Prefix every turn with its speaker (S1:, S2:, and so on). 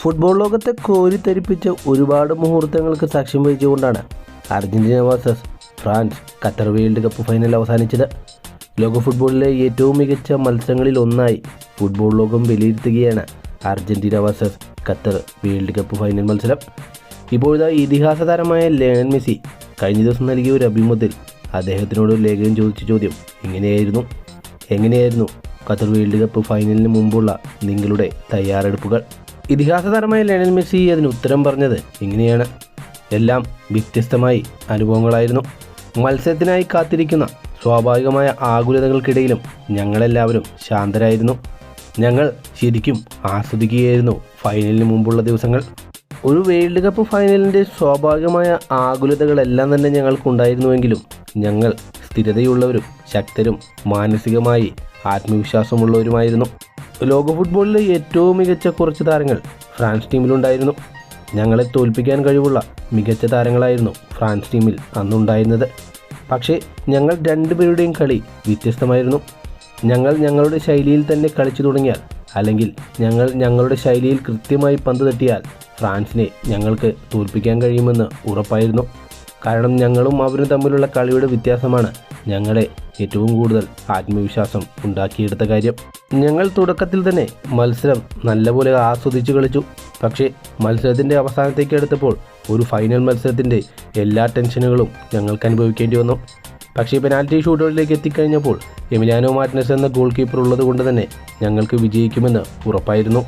S1: Football ലോകത്തെ കോരിത്തരിപ്പിച്ച ഒരുപാട് മുഹൂർത്തങ്ങൾക്ക് സാക്ഷ്യം വഹിച്ചുകൊണ്ടാണ് Argentina versus France Qatar world cup final അവസാനിച്ചത്. ലോക ഫുട്ബോളിലെ ഏറ്റവും മികച്ച മത്സരങ്ങളിൽ ഒന്നായി ഫുട്ബോൾ ലോകം വിലയിരുത്തുകയാണ് Argentina versus Qatar world cup final മത്സരം. ഇപ്പോഴത്തെ ഇതിഹാസ താരമായ ലയണൽ മെസ്സി കഴിഞ്ഞ ദിവസം നൽകിയ ഒരു അഭിമുഖത്തിൽ അദ്ദേഹത്തിനോട് ലേഖകൻ ചോദിച്ച ചോദ്യം എങ്ങനെയായിരുന്നു ഖത്തർ വേൾഡ് കപ്പ് ഫൈനലിന് മുമ്പുള്ള നിങ്ങളുടെ തയ്യാറെടുപ്പുകൾ? ഇതിഹാസ താരമായ ലയണൽ മെസ്സി അതിന് ഉത്തരം പറഞ്ഞത് ഇങ്ങനെയാണ്: എല്ലാം വ്യത്യസ്തമായി അനുഭവങ്ങളായിരുന്നു. മത്സരത്തിനായി കാത്തിരിക്കുന്ന സ്വാഭാവികമായ ആകുലതകൾക്കിടയിലും ഞങ്ങളെല്ലാവരും ശാന്തരായിരുന്നു. ഞങ്ങൾ ശരിക്കും ആസ്വദിക്കുകയായിരുന്നു ഫൈനലിന് മുമ്പുള്ള ദിവസങ്ങൾ. ഒരു വേൾഡ് കപ്പ് ഫൈനലിൻ്റെ സ്വാഭാവികമായ ആകുലതകളെല്ലാം തന്നെ ഞങ്ങൾക്കുണ്ടായിരുന്നുവെങ്കിലും ഞങ്ങൾ സ്ഥിരതയുള്ളവരും ശക്തരും മാനസികമായി ആത്മവിശ്വാസമുള്ളവരുമായിരുന്നു. ലോക ഫുട്ബോളിലെ ഏറ്റവും മികച്ച കുറച്ച് താരങ്ങൾ ഫ്രാൻസ് ടീമിലുണ്ടായിരുന്നു. ഞങ്ങളെ തോൽപ്പിക്കാൻ കഴിവുള്ള മികച്ച താരങ്ങളായിരുന്നു ഫ്രാൻസ് ടീമിൽ അന്നുണ്ടായിരുന്നത്. പക്ഷേ ഞങ്ങൾ രണ്ടുപേരുടെയും കളി വ്യത്യസ്തമായിരുന്നു. ഞങ്ങൾ ഞങ്ങളുടെ ശൈലിയിൽ തന്നെ കളിച്ചു തുടങ്ങിയാൽ, അല്ലെങ്കിൽ ഞങ്ങൾ ഞങ്ങളുടെ ശൈലിയിൽ കൃത്യമായി പന്ത് തട്ടിയാൽ ഫ്രാൻസിനെ ഞങ്ങൾക്ക് തോൽപ്പിക്കാൻ കഴിയുമെന്ന് ഉറപ്പായിരുന്നു. കാരണം ഞങ്ങളും അവരും തമ്മിലുള്ള കളിയുടെ വ്യത്യാസമാണ് ഞങ്ങളെ ഏറ്റവും കൂടുതൽ ആത്മവിശ്വാസം ഉണ്ടാക്കിയെടുത്ത കാര്യം. ഞങ്ങൾ തുടക്കത്തിൽ തന്നെ മത്സരം നല്ലപോലെ ആസ്വദിച്ച് കളിച്ചു. പക്ഷേ മത്സരത്തിൻ്റെ അവസാനത്തേക്ക് എടുത്തപ്പോൾ ഒരു ഫൈനൽ മത്സരത്തിൻ്റെ എല്ലാ ടെൻഷനുകളും ഞങ്ങൾക്ക് അനുഭവിക്കേണ്ടി വന്നു. പക്ഷേ പെനാൽറ്റി ഷൂട്ടൗട്ടിലേക്ക് എത്തിക്കഴിഞ്ഞപ്പോൾ എമിലിയാനോ മാർട്ടിനസ് എന്ന ഗോൾ കീപ്പർ ഉള്ളത് കൊണ്ട് തന്നെ ഞങ്ങൾക്ക് വിജയിക്കുമെന്ന് ഉറപ്പായിരുന്നു.